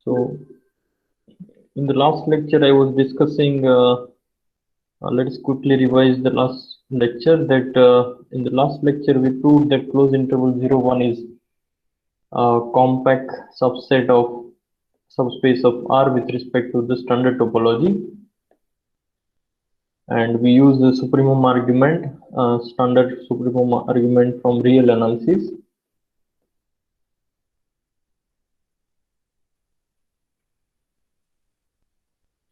So in the last lecture, I was discussing. Let's quickly revise the last lecture. That in the last lecture we proved that closed interval 0, 1 is a compact subset of subspace of R with respect to the standard topology, and we use the supremum argument, standard supremum argument from real analysis.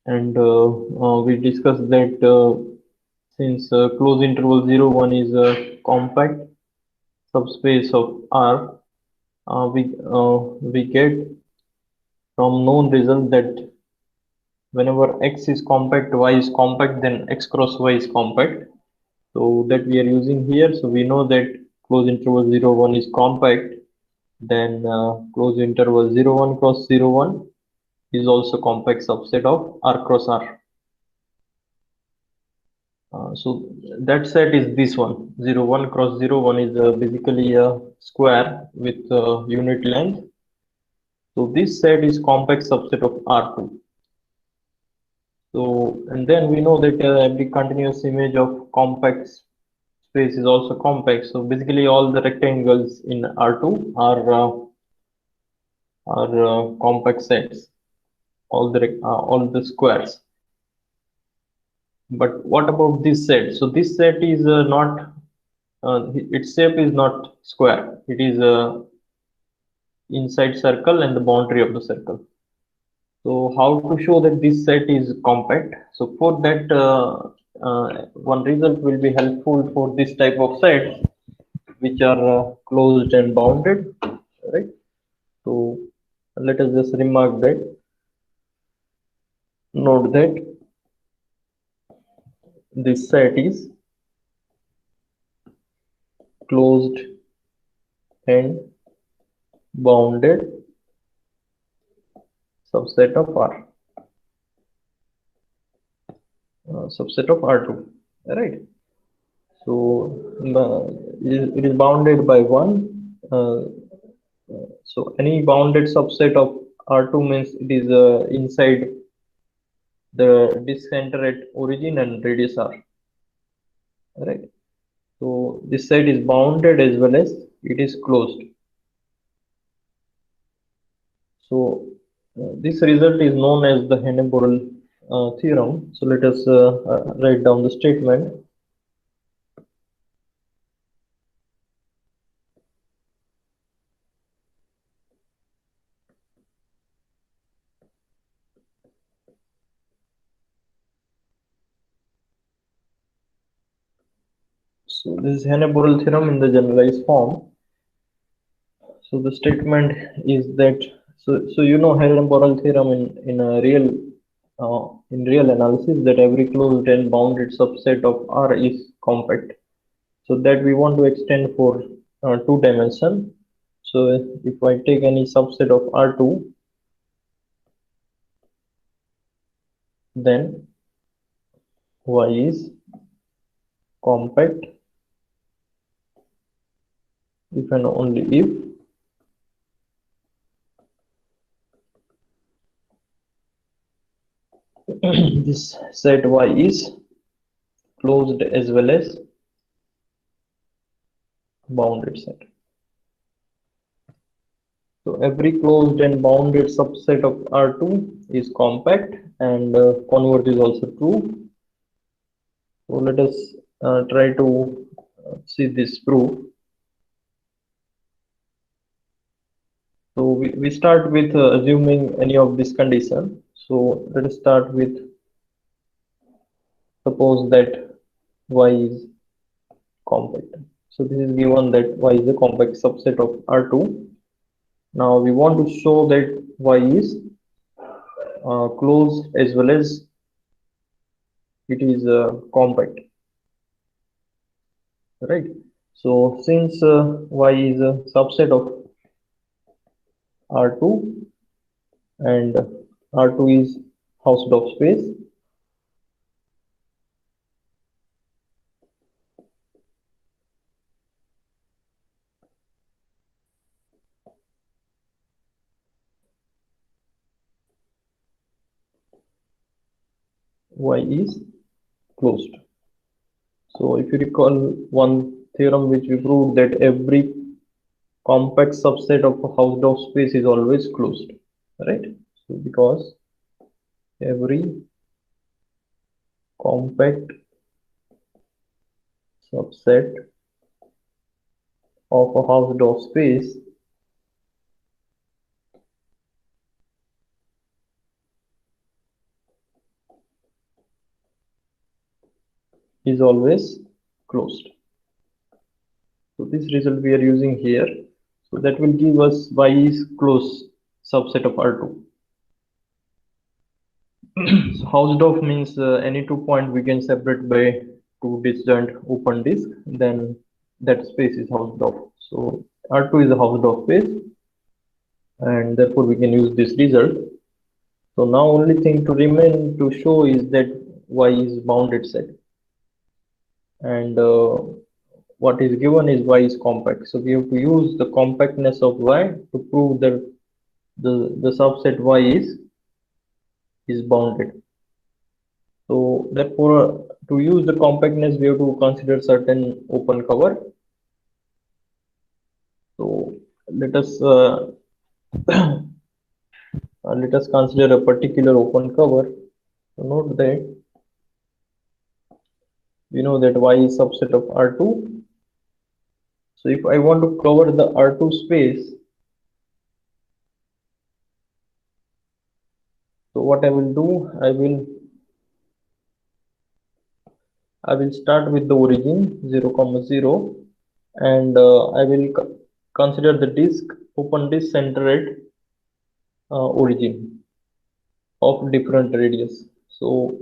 And we discussed that since closed interval 0, 1 is a compact subspace of R, we get from known result that whenever X is compact, Y is compact, then X cross Y is compact. So that we are using here. So we know that closed interval 0, 1 is compact. Then closed interval 0, 1 cross 0, 1 is also compact subset of R cross R. So that set is this one. 0, 1 cross 0, 1 is basically a square with unit length. So this set is compact subset of R2. So, and then we know that every continuous image of compact space is also compact. So basically all the rectangles in R2 are compact sets, all the squares. But what about this set? So this set is not its shape is not square. It is inside circle and the boundary of the circle. So how to show that this set is compact? So for that, one result will be helpful for this type of sets which are closed and bounded, right? So let us just remark that, note that this set is closed and bounded subset of R, subset of R2, right? So it is bounded by 1. So any bounded subset of R2 means it is inside the disk center at origin and radius R, right? So this set is bounded as well as it is closed. So this result is known as the Henne-Borel theorem. So let us write down the statement. So this is Henne-Borel theorem in the generalized form. So the statement is that so you know Henne-Borel theorem in real analysis, that every closed and bounded subset of R is compact. So that we want to extend for two dimension. So if I take any subset of R2, then Y is compact if and only if this set Y is closed as well as bounded set. So every closed and bounded subset of R2 is compact, and converge is also true. So let us try to see this proof. So we start with assuming any of this condition. So let us start with, suppose that Y is compact. So this is given that Y is a compact subset of R2. Now we want to show that Y is closed as well as it is compact, right? So since Y is a subset of R2 and R2 is Hausdorff space, y is closed. So if you recall one theorem which we proved, that every compact subset of a Hausdorff space is always closed, right? So because every compact subset of a Hausdorff space is always closed. So this result we are using here. So that will give us y is closed subset of R2. So Hausdorff means any 2 point we can separate by two disjoint open disk, then that space is Hausdorff. So R2 is a Hausdorff space, and therefore we can use this result. So now only thing to remain to show is that y is bounded set, and what is given is y is compact. So we have to use the compactness of y to prove that the subset y is bounded. So therefore, to use the compactness, we have to consider certain open cover. So let us let us consider a particular open cover. So note that we know that y is subset of R2. So if I want to cover the R2 space, so what I will do, I will start with the origin 0, 0, and I will consider the disk open disk center at origin of different radius. So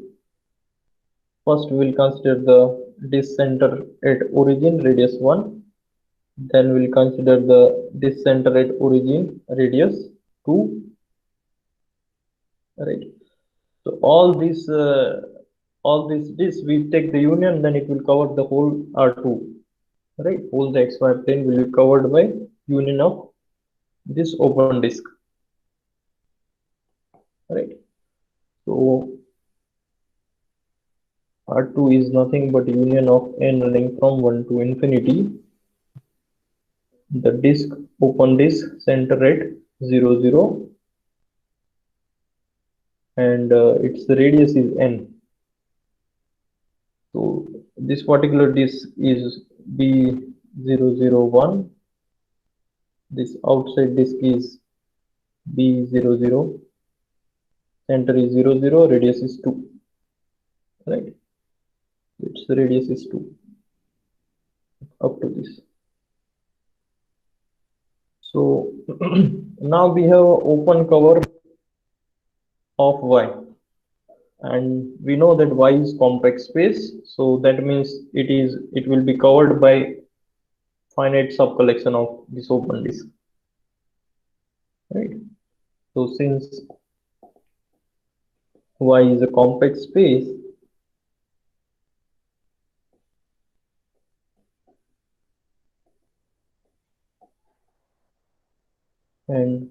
first we will consider the disk center at origin radius 1, then we will consider the disk center at origin radius 2, right? So all these disks we take the union, then it will cover the whole R2, right? Whole the xy plane will be covered by union of this open disk, right? So R2 is nothing but union of n running from 1 to infinity, the disk open disk center at 0, 0, and its radius is n. So this particular disk is B001. This outside disk is B00. Center is 0, 0. Radius is 2. Right? Its radius is 2 up to this. So now we have open cover of y, and we know that y is compact space. So that means it will be covered by finite subcollection of this open disk, right? So since y is a compact space, and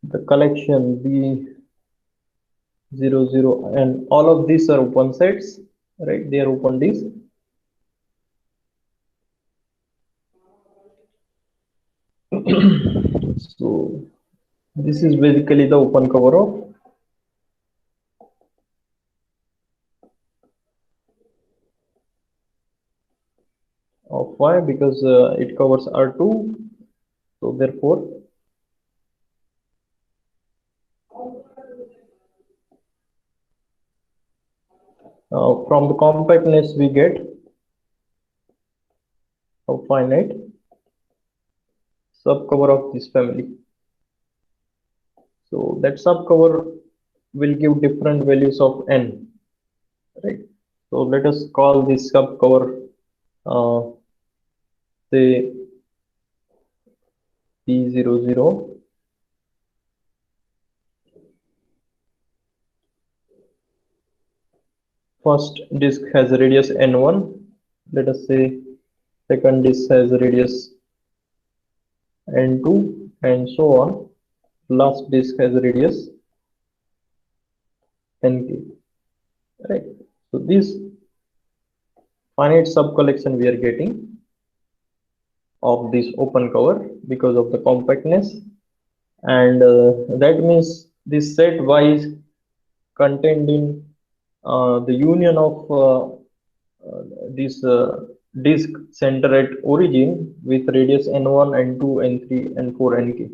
the collection B00 and all of these are open sets, right? They are open disk. So this is basically the open cover of y, because it covers R2. So therefore from the compactness we get a finite subcover of this family. So that subcover will give different values of n, right? So let us call this subcover say P00. First disk has a radius n1. Let us say second disk has a radius n2, and so on. Last disk has a radius nk. right? So this finite subcollection we are getting of this open cover because of the compactness, and that means this set Y is contained in the union of this disk center at origin with radius n1, n2, n3, n4, nk,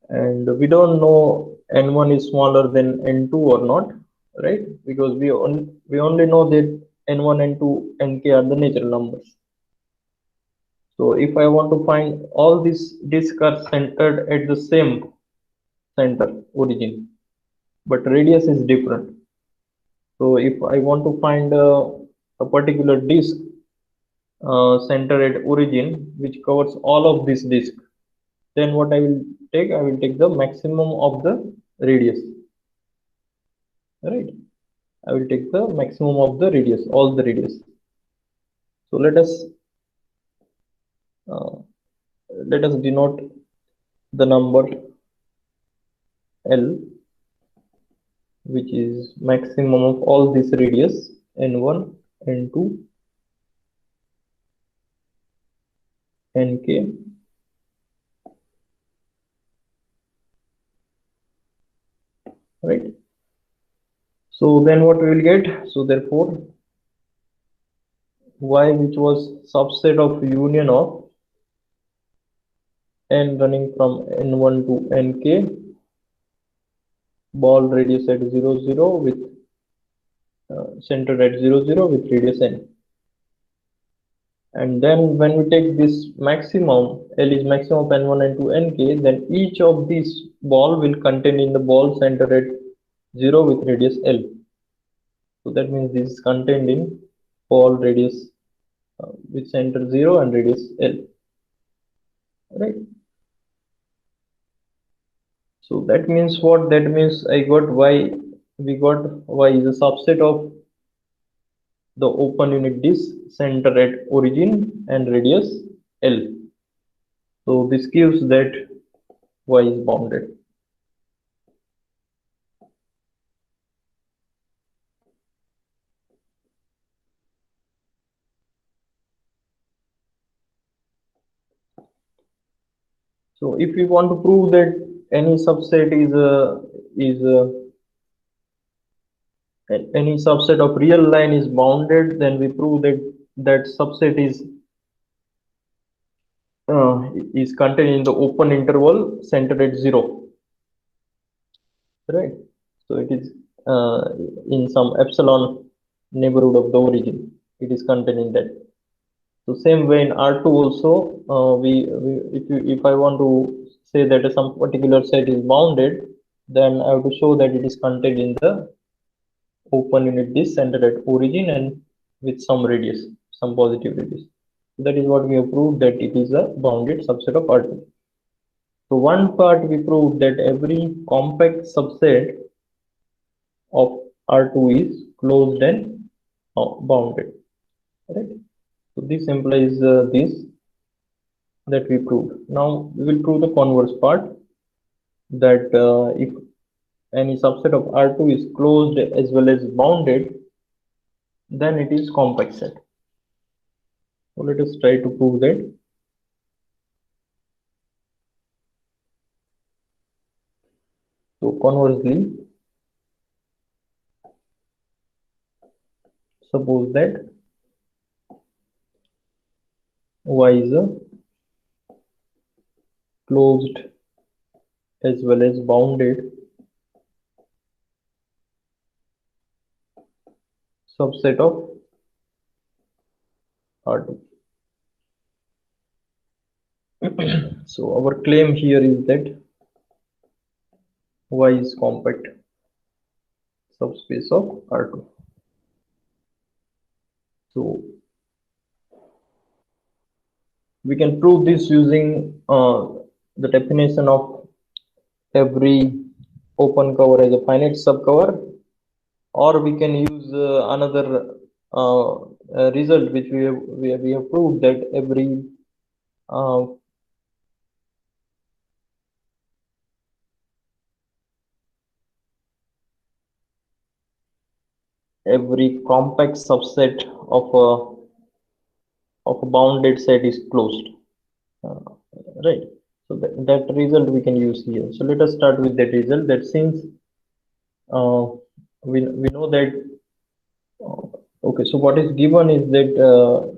and we don't know n1 is smaller than n2 or not, right? Because we only know that n1, n2, nk are the natural numbers. So if I want to find all these disks are centered at the same center origin, but radius is different. So if I want to find a particular disk center at origin which covers all of this disk, then what I will take? I will take the maximum of the radius, right? I will take the maximum of the radius, all the radius. So uh, let us denote the number L, which is maximum of all this radius n1, n2, nk, right? So then what we will get? So therefore, y, which was subset of union of n running from n1 to nk, ball radius at 0 0 with center at 0 0 with radius n. And then when we take this maximum, L is maximum of n1, n2, nk, then each of these ball will contain in the ball center at 0 with radius L. So that means this is contained in ball radius with center 0 and radius L, right? So that means what? That means I got y, we got y is a subset of the open unit disk center at origin and radius L. So this gives that y is bounded. So if we want to prove that any subset is any subset of real line is bounded, then we prove that that subset is contained in the open interval centered at 0, right? So it is uh, in some epsilon neighborhood of the origin. It is contained in that. So same way in R2 also, if I want to say that some particular set is bounded, then I have to show that it is contained in the open unit disk centered at origin and with some radius, some positive radius. So that is what we have proved, that it is a bounded subset of R2. So one part we proved that every compact subset of R2 is closed and bounded, right? So this implies this that we proved. Now we will prove the converse part, that if any subset of R2 is closed as well as bounded, then it is compact set. So let us try to prove that. So conversely, suppose that Y is a closed as well as bounded subset of R2. So our claim here is that Y is compact subspace of R2. So we can prove this using the definition of every open cover as a finite subcover, or we can use another result which we have proved, that every uh, every compact subset of a bounded set is closed. Uh, right. So that result we can use here. So let us start with that result. That since uh, we know that okay, so what is given is that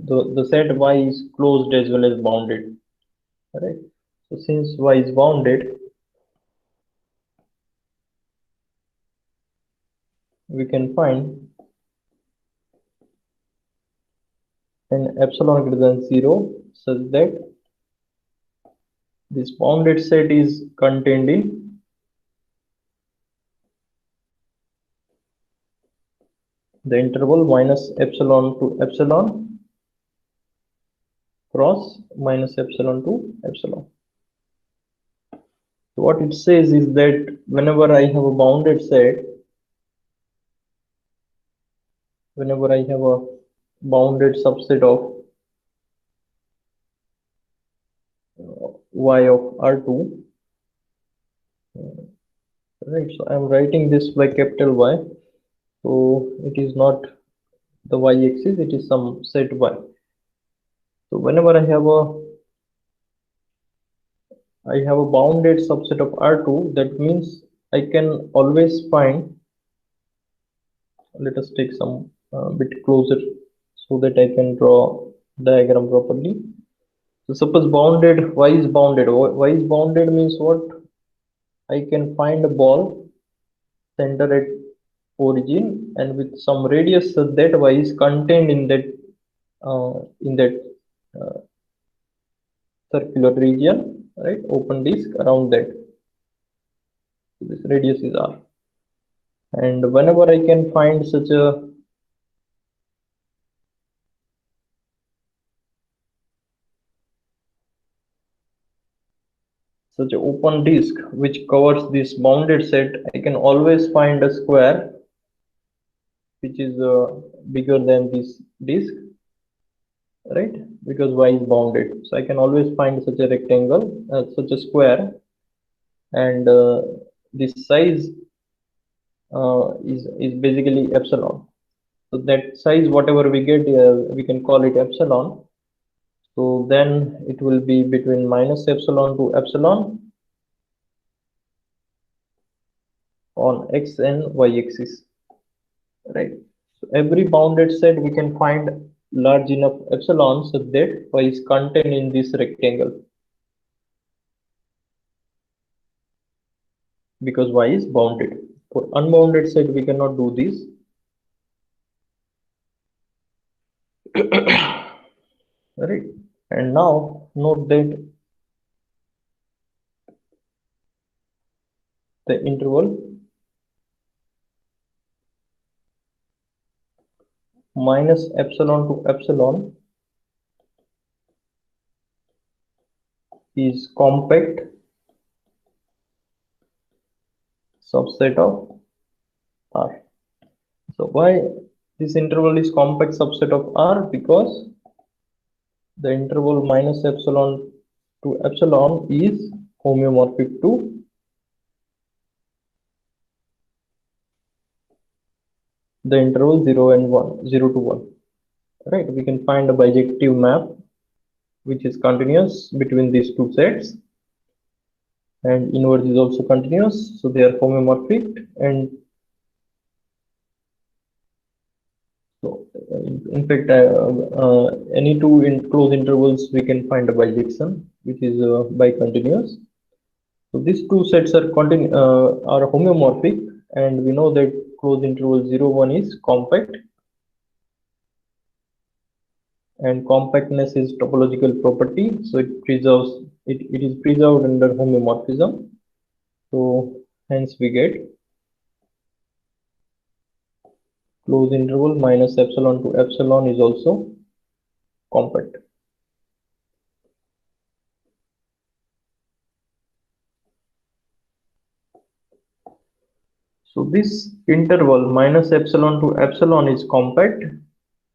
the set Y is closed as well as bounded. Right. So since Y is bounded, we can find an epsilon greater than 0 such that this bounded set is contained in the interval minus epsilon to epsilon cross minus epsilon to epsilon. So what it says is that whenever I have a bounded set, whenever I have a bounded subset of y of R2, right? So I'm writing this by capital Y. So it is not the y-axis, it is some set Y. So whenever I have a bounded subset of R2, that means I can always find, let us take some bit closer so that I can draw diagram properly. So suppose bounded, y is bounded. Y is bounded means what? I can find a ball center at origin and with some radius such that y is contained in that uh, circular region, right? Open disk around that. So this radius is r. And whenever I can find such an open disk which covers this bounded set, I can always find a square which is bigger than this disk, right? Because y is bounded. So I can always find such a rectangle, such a square, and this size is basically epsilon. So that size, whatever we get, we can call it epsilon. So then it will be between minus epsilon to epsilon on x and y axis, right? So every bounded set we can find large enough epsilon so that y is contained in this rectangle, because y is bounded. For unbounded set we cannot do this. Right. And now note that the interval minus epsilon to epsilon is compact subset of R. So why this interval is compact subset of R? Because the interval minus epsilon to epsilon is homeomorphic to the interval 0 and 1, 0 to 1. Right? We can find a bijective map which is continuous between these two sets, and inverse is also continuous, so they are homeomorphic. And so in fact any two closed intervals we can find a bijection which is bicontinuous. So these two sets are homeomorphic, and we know that closed interval 0 1 is compact, and compactness is topological property, so it is preserved under homeomorphism. So hence we get closed interval minus epsilon to epsilon is also compact. So this interval minus epsilon to epsilon is compact,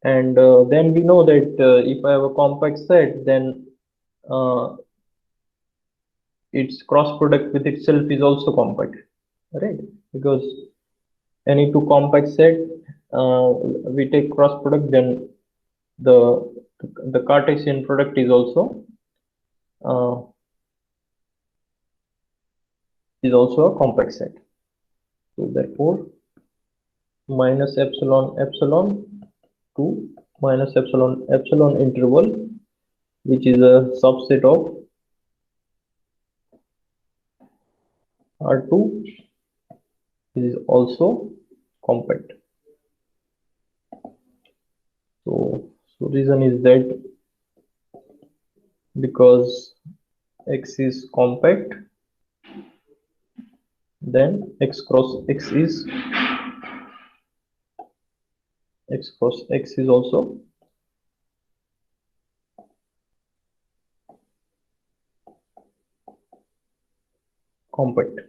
and then we know that if I have a compact set, then uh, its cross product with itself is also compact, right? Because any two compact set we take cross product, then the the Cartesian product uh, is also a compact set. So therefore, minus epsilon epsilon to minus epsilon epsilon interval, which is a subset of R2, is also compact. So reason is that because X is compact, then X cross X is also compact,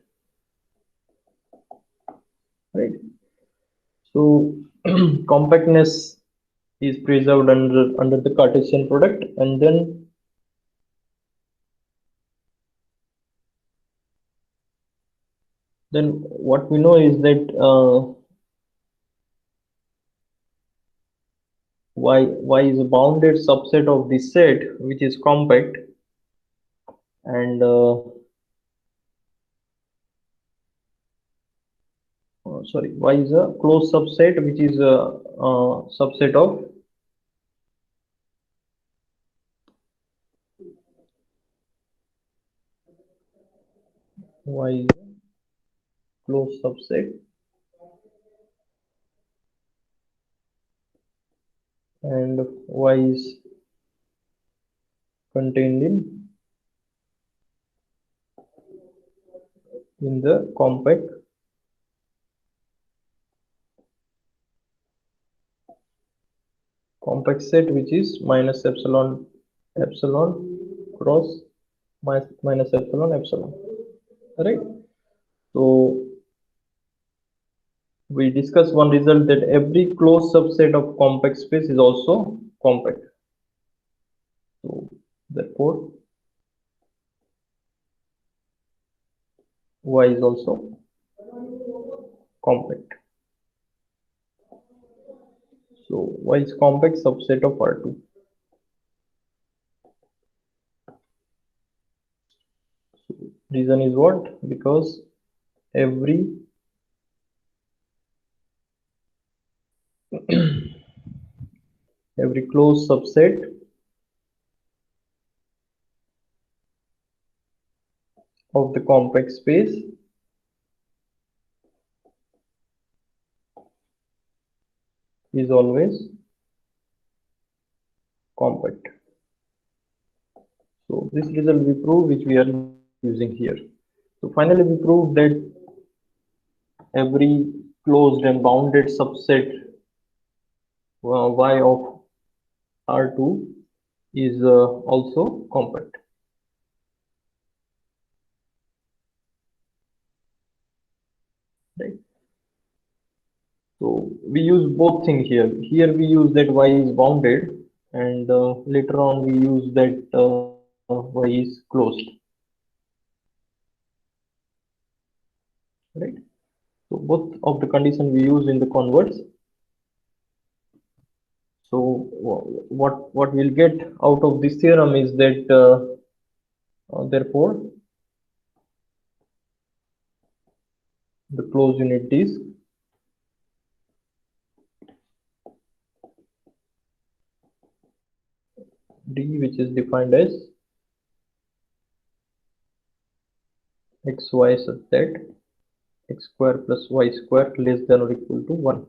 right? So compactness is preserved under the Cartesian product, and then what we know is that y is a bounded subset of this set which is compact, and sorry, y is a closed subset which is a subset of y is a closed subset, and y is contained in the compact set, which is minus epsilon epsilon cross minus epsilon epsilon, right? So we discuss one result that every closed subset of compact space is also compact. So therefore y is also compact. So y is compact subset of R2. So reason is what? Because every every closed subset of the compact space is always compact. So this result we prove, which we are using here. So finally we prove that every closed and bounded subset y of R2 is also compact. Right. So we use both things here. Here we use that y is bounded, and later on we use that y is closed. Right. So both of the condition we use in the converse. So what we'll get out of this theorem is that therefore the closed unit disk D, which is defined as xy such that x square plus y square less than or equal to 1.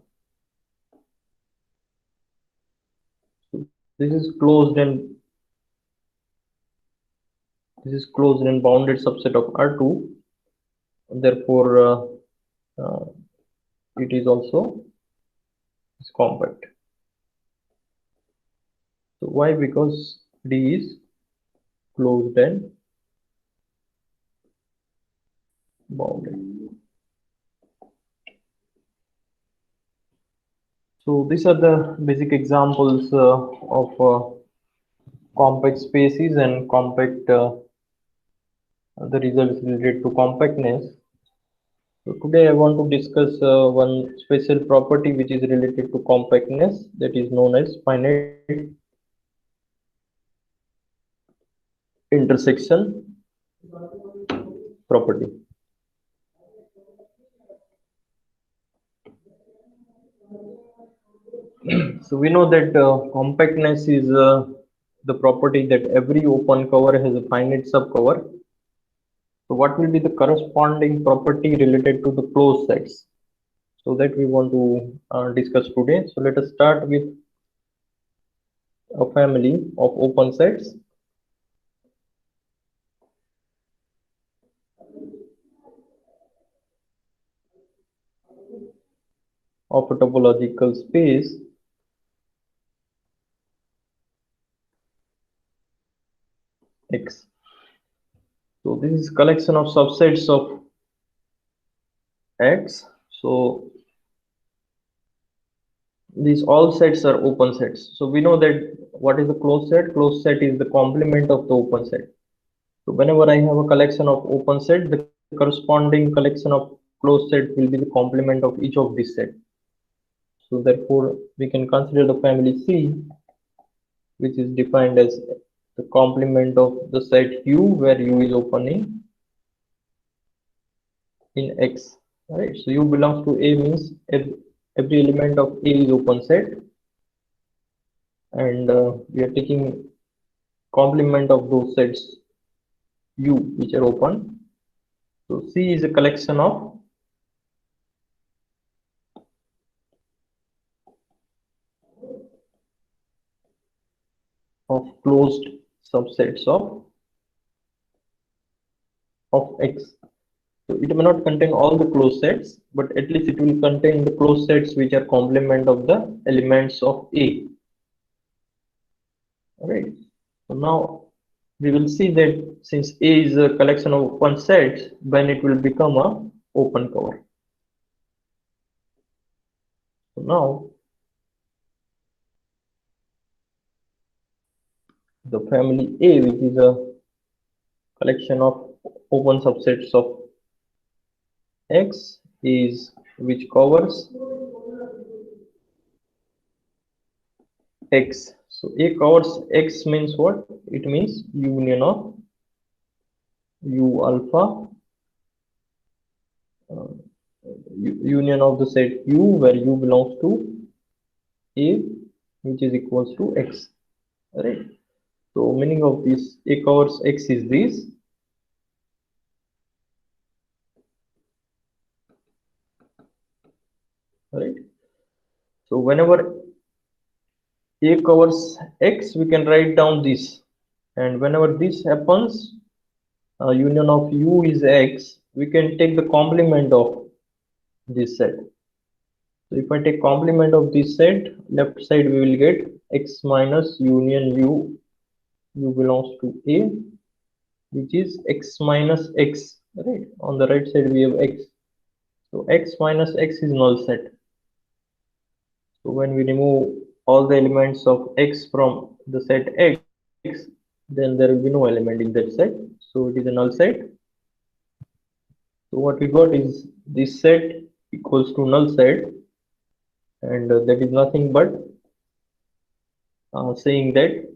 So this is closed and bounded subset of R2. Therefore, uh, it is also compact. So why? Because D is closed and bounded. So these are the basic examples of compact spaces and compact the results related to compactness. So today I want to discuss one special property which is related to compactness, that is known as finite intersection property. So we know that compactness is the property that every open cover has a finite subcover. So what will be the corresponding property related to the closed sets? So that we want to discuss today. So let us start with a family of open sets. Of a topological space X. So this is collection of subsets of X. So these all sets are open sets. So we know that what is the closed set? Closed set is the complement of the open set. So whenever I have a collection of open set, the corresponding collection of closed set will be the complement of each of these sets. So therefore, we can consider the family C, which is defined as the complement of the set U, where U is opening in X. Right. So U belongs to A means every element of A is open set, and we are taking complement of those sets U which are open. So C is a collection of closed subsets of X. So it may not contain all the closed sets, but at least it will contain the closed sets which are complement of the elements of A. Alright. So now we will see that since A is a collection of open sets, then it will become a open cover. So now the family A, which is a collection of open subsets of X, is which covers X. So A covers X means what? It means union of U alpha, uh, union of the set U where U belongs to A, which is equals to X. Right. So meaning of this A covers X is this. Right. So whenever A covers X, we can write down this, and whenever this happens, union of U is X, we can take the complement of this set. So if I take complement of this set, left side we will get X minus union U, U belongs to A, which is X minus X, right? On the right side we have X. So X minus X is null set. So when we remove all the elements of X from the set X, then there will be no element in that set. So it is a null set. So what we got is this set equals to null set, and that is nothing but saying that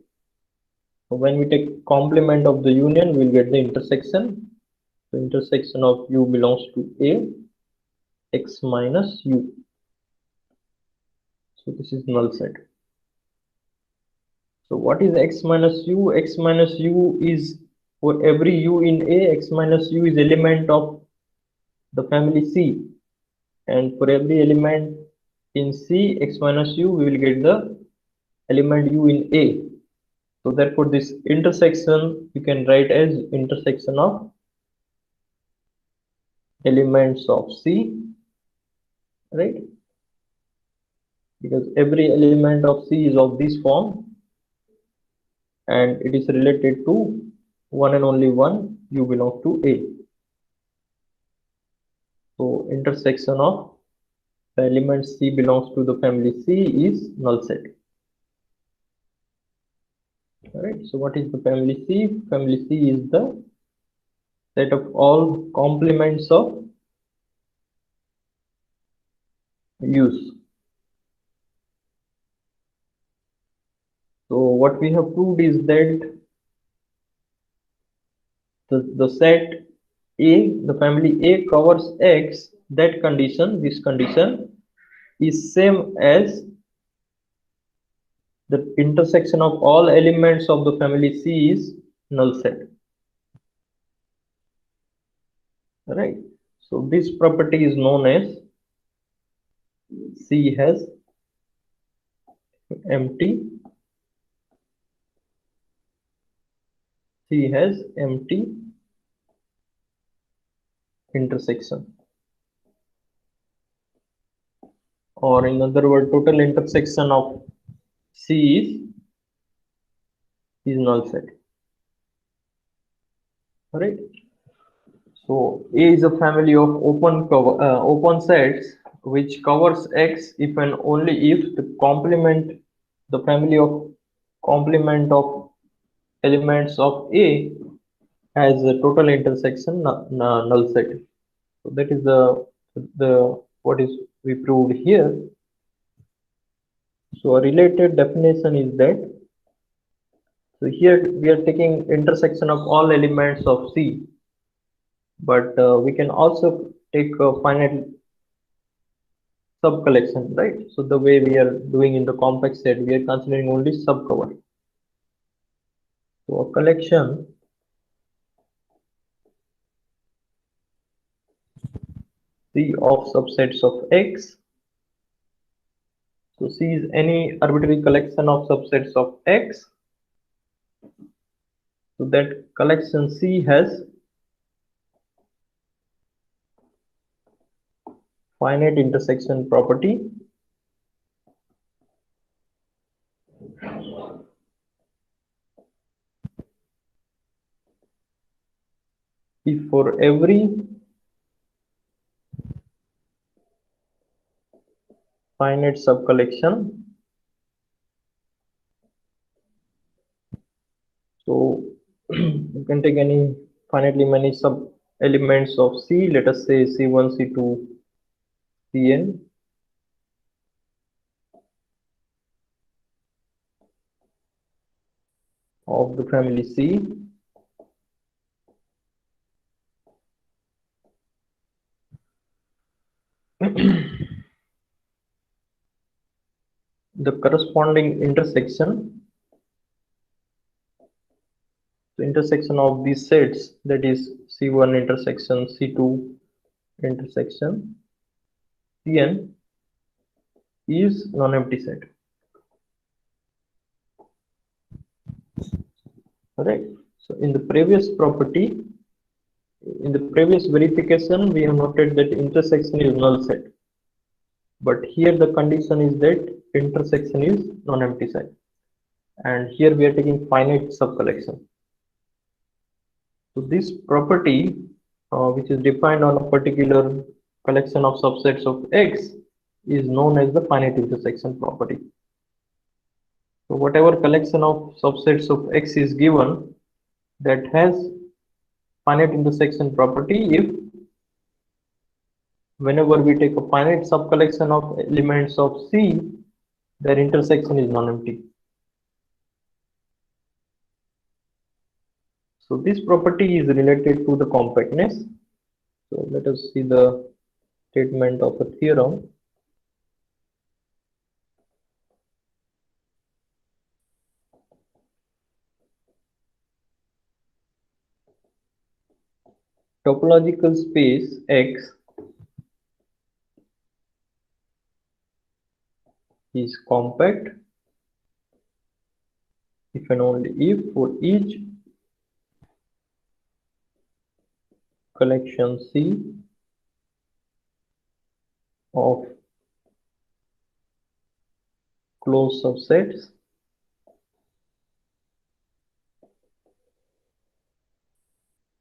when we take complement of the union, we'll get the intersection. So intersection of U belongs to A, X minus U. So this is null set. So what is X minus U? X minus U is for every U in A, X minus U is element of the family C. And for every element in C, X minus U, we will get the element U in A. So therefore this intersection you can write as intersection of elements of C, right? Because every element of C is of this form, and it is related to one and only one U belongs to A. So intersection of the element C belongs to the family C is null set. Alright, so what is the family C? Family C is the set of all complements of use. So what we have proved is that the set A, the family A covers X, that condition, this condition is same as the intersection of all elements of the family C is null set. Right. So this property is known as C has empty intersection, or in other words, total intersection of C is null set. Right. So A is a family of open sets which covers X if and only if the family of complement of elements of A has a total intersection null set. So that is the what is we proved here. So a related definition is that, so here we are taking intersection of all elements of C, but we can also take a finite sub collection, right? So the way we are doing in the complex set, we are considering only sub cover. So a collection C of subsets of X. So C is any arbitrary collection of subsets of X. So that collection C has finite intersection property if for every finite subcollection. So you can take any finitely many sub elements of C, let us say C1, C2, Cn of the family C. The corresponding intersection, the intersection of these sets, that is C1 intersection C2 intersection Cn, is non-empty set. Alright. So in the previous property, in the previous verification, we have noted that intersection is null set. But here the condition is that intersection is non-empty set. And here we are taking finite subcollection. So this property, which is defined on a particular collection of subsets of X, is known as the finite intersection property. So whatever collection of subsets of X is given that has finite intersection property if whenever we take a finite subcollection of elements of C, their intersection is non-empty. So this property is related to the compactness. So let us see the statement of a theorem. Topological space X is compact if and only if for each collection C of closed subsets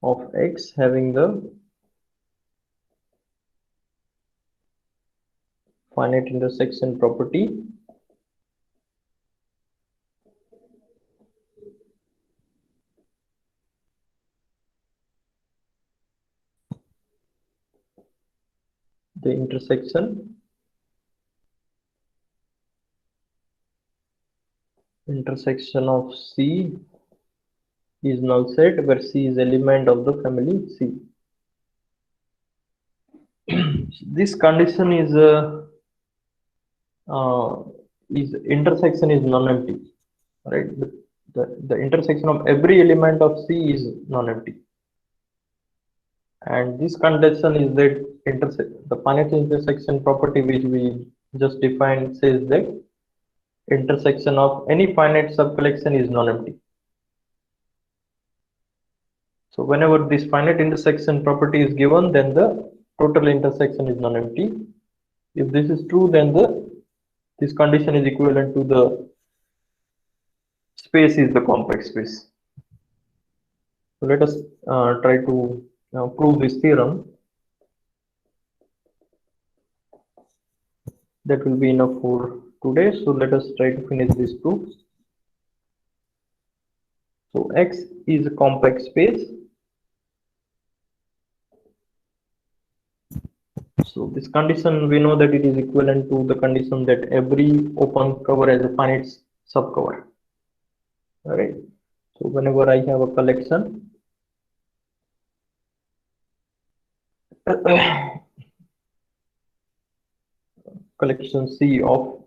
of X having the finite intersection property the intersection intersection of C is null set where C is element of the family C. This condition is intersection is non-empty, right? The intersection of every element of C is non-empty, and this condition is that the finite intersection property which we just defined says that intersection of any finite subcollection is non-empty. So whenever this finite intersection property is given, then the total intersection is non-empty. If this is true, then this condition is equivalent to the space is the compact space. So let us try to prove this theorem. That will be enough for today. So let us try to finish this proof. So X is a compact space. So this condition, we know that it is equivalent to the condition that every open cover has a finite subcover. All right. So whenever I have a collection, collection C of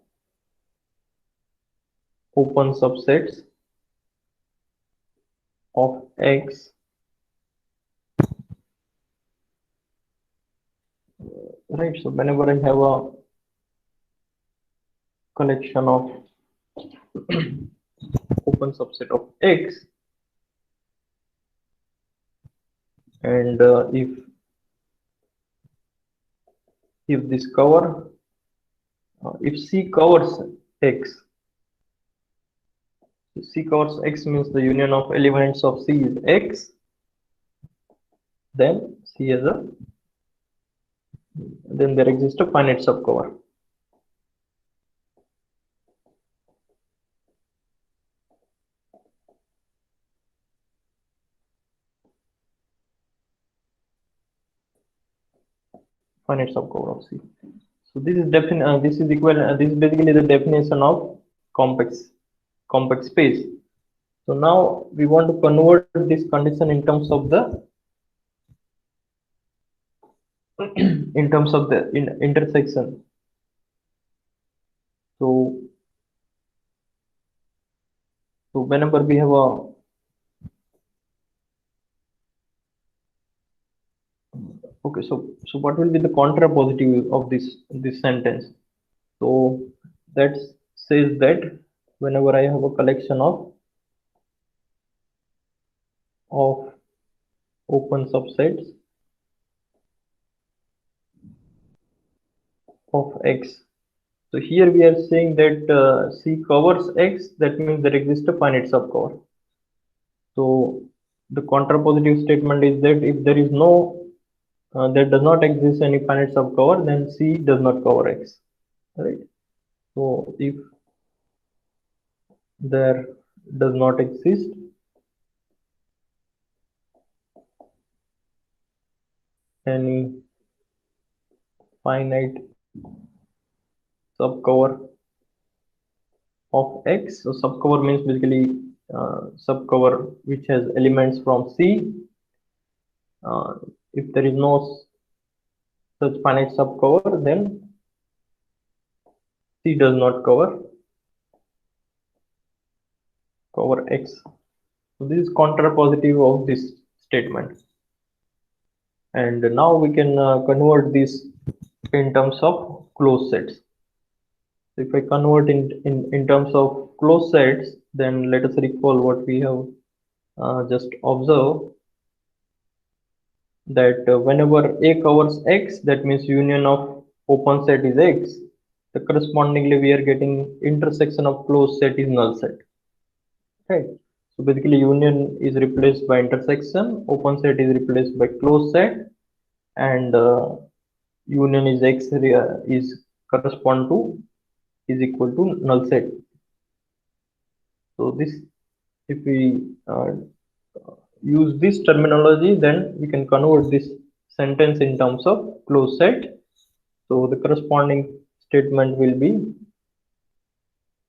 open subsets of X, right? So whenever I have a collection of open subset of X, and if this cover, if C covers X, C covers X means the union of elements of C is X, then C has a, then there exists a finite subcover. Finite subcover of C. So this is this is equal. This is basically the definition of compact space. So now we want to convert this condition in terms of the intersection. So whenever we have a okay, so what will be the contrapositive of this sentence? So that says that whenever I have a collection of open subsets of X. So here we are saying that C covers X, that means there exists a finite subcover. So the contrapositive statement is that if there is no, there does not exist any finite subcover, then C does not cover X, right? So if there does not exist any finite subcover of X, so subcover means basically subcover which has elements from C. If there is no such finite subcover, then C does not cover X. So this is contrapositive of this statement. And now we can convert this in terms of closed sets. So if I convert in terms of closed sets, then let us recall what we have just observed, that whenever A covers X, that means union of open set is X. The correspondingly we are getting intersection of closed set is null set. Okay. So basically union is replaced by intersection, open set is replaced by closed set, and union is X is correspond to is equal to null set. So this, if we use this terminology, then we can convert this sentence in terms of closed set. So the corresponding statement will be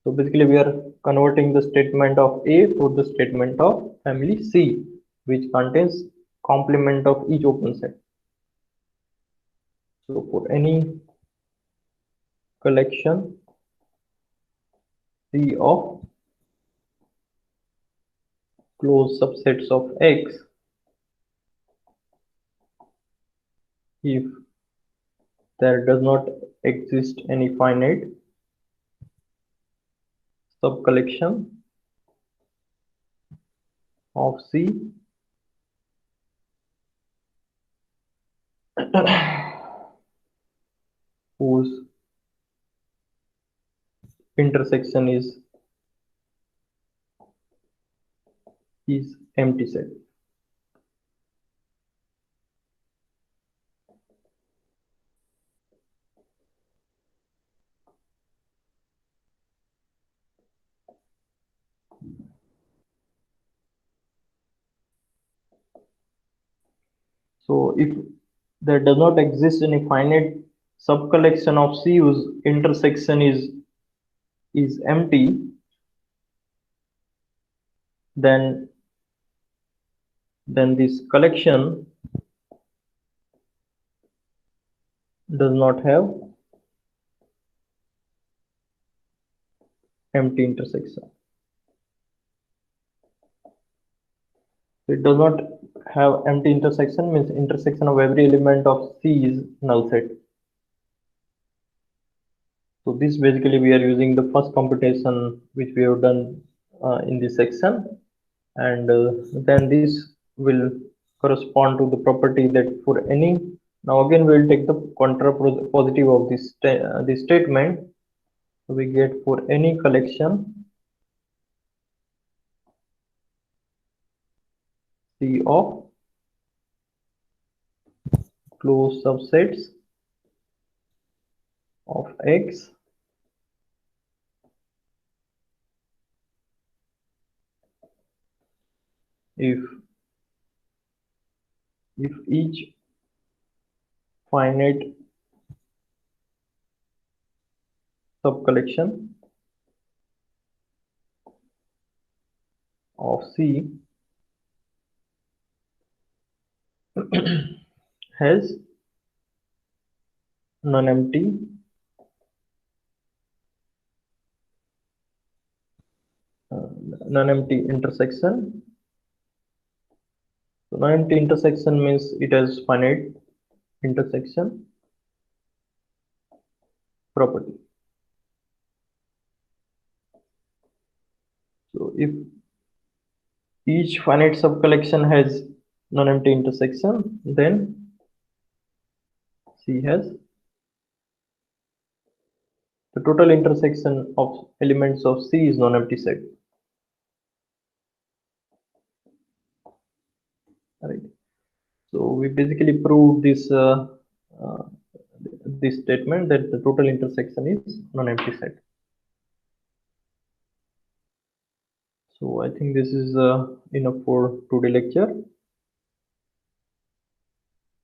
So basically we are converting the statement of A for the statement of family C, which contains complement of each open set. So for any collection C of closed subsets of X, if there does not exist any finite subcollection of C whose intersection is empty set. So if there does not exist any finite subcollection of C whose intersection is empty, then this collection does not have empty intersection. It does not have empty intersection means intersection of every element of C is null set. So this basically we are using the first computation which we have done in this section, and then this will correspond to the property that for any, now again we will take the contrapositive of this statement. So we get for any collection C of closed subsets of X if each finite subcollection of C has non-empty intersection. So non-empty intersection means it has finite intersection property. So if each finite subcollection has non-empty intersection, then C has the total intersection of elements of C is non-empty set. Right. So we basically proved this this statement that the total intersection is non-empty set. So I think this is enough for today's lecture.